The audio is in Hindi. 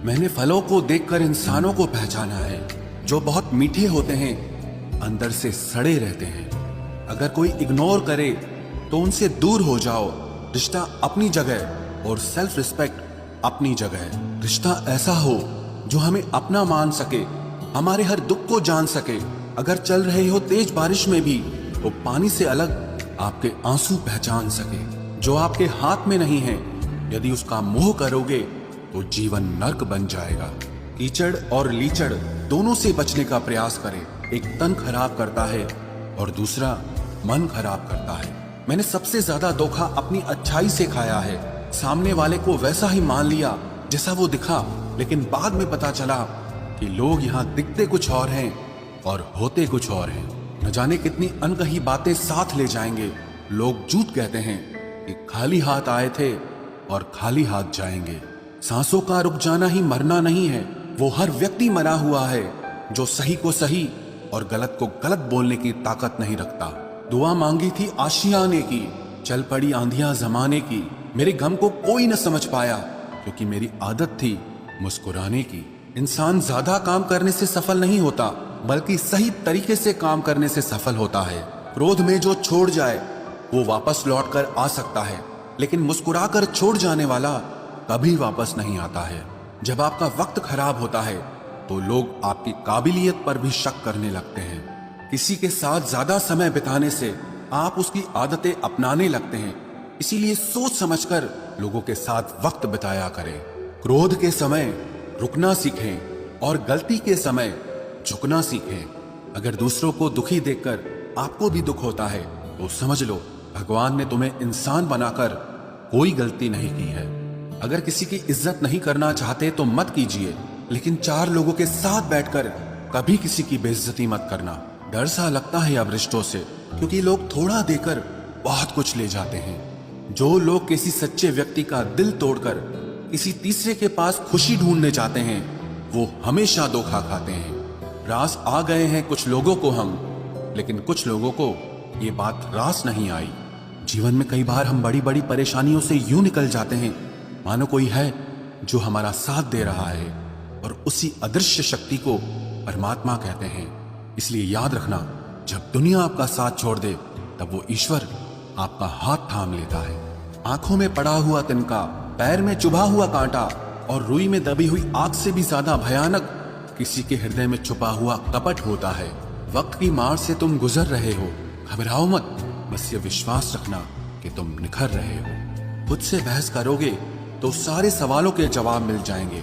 मैंने फलों को देखकर इंसानों को पहचाना है, जो बहुत मीठे होते हैं, अंदर से सड़े रहते हैं। अगर कोई इग्नोर करे तो उनसे दूर हो जाओ। रिश्ता अपनी जगह और सेल्फ रिस्पेक्ट अपनी जगह। रिश्ता ऐसा हो जो हमें अपना मान सके, हमारे हर दुख को जान सके। अगर चल रहे हो तेज बारिश में भी तो पानी से अलग आपके आंसू पहचान सके। जो आपके हाथ में नहीं है, यदि उसका मोह करोगे तो जीवन नर्क बन जाएगा। कीचड़ और लीचड़ दोनों से बचने का प्रयास करें। एक तन खराब करता है और दूसरा मन खराब करता है। मैंने सबसे ज्यादा धोखा अपनी अच्छाई से खाया है। सामने वाले को वैसा ही मान लिया जैसा वो दिखा, लेकिन बाद में पता चला कि लोग यहाँ दिखते कुछ और हैं और होते कुछ और हैं। न जाने कितनी अनकही बातें साथ ले जाएंगे। लोग झूठ कहते हैं कि खाली हाथ आए थे और खाली हाथ जाएंगे। सांसों का रुक जाना ही मरना नहीं है। वो हर व्यक्ति मरा हुआ है जो सही को सही और गलत को गलत बोलने की ताकत नहीं रखता। दुआ मांगी थी आशियाने की, चल पड़ी आंधियां जमाने की। मेरे गम को कोई न समझ पाया क्योंकि मेरी आदत थी मुस्कुराने की। इंसान ज्यादा काम करने से सफल नहीं होता, बल्कि सही तरीके से काम करने से सफल होता है। क्रोध में जो छोड़ जाए वो वापस लौट कर आ सकता है, लेकिन मुस्कुराकर छोड़ जाने वाला कभी वापस नहीं आता है। जब आपका वक्त खराब होता है तो लोग आपकी काबिलियत पर भी शक करने लगते हैं। किसी के साथ ज्यादा समय बिताने से आप उसकी आदतें अपनाने लगते हैं। इसीलिए सोच समझकर लोगों के साथ वक्त बिताया करें। क्रोध के समय रुकना सीखें और गलती के समय झुकना सीखें। अगर दूसरों को दुखी देखकर आपको भी दुख होता है तो समझ लो भगवान ने तुम्हें इंसान बनाकर कोई गलती नहीं की है। अगर किसी की इज्जत नहीं करना चाहते तो मत कीजिए, लेकिन चार लोगों के साथ बैठकर कभी किसी की बेइज्जती मत करना। डर सा लगता है अब रिश्तों से, क्योंकि लोग थोड़ा देकर बहुत कुछ ले जाते हैं। जो लोग किसी सच्चे व्यक्ति का दिल तोड़कर किसी तीसरे के पास खुशी ढूंढने जाते हैं, वो हमेशा धोखा खाते हैं। रास आ गए हैं कुछ लोगों को हम, लेकिन कुछ लोगों को ये बात रास नहीं आई। जीवन में कई बार हम बड़ी बड़ी परेशानियों से यूं निकल जाते हैं मानो कोई है जो हमारा साथ दे रहा है, और उसी अदृश्य शक्ति को परमात्मा कहते हैं। इसलिए याद रखना, जब दुनिया आपका साथ छोड़ दे तब वो ईश्वर आपका हाथ थाम लेता है। आंखों में पड़ा हुआ तिनका, पैर में चुभा हुआ कांटा और रुई में दबी हुई आग से भी ज्यादा भयानक किसी के हृदय में छुपा हुआ कपट होता है। वक्त की मार से तुम गुजर रहे हो, घबराओ मत, बस ये विश्वास रखना कि तुम निखर रहे हो। खुद से बहस करोगे तो सारे सवालों के जवाब मिल जाएंगे।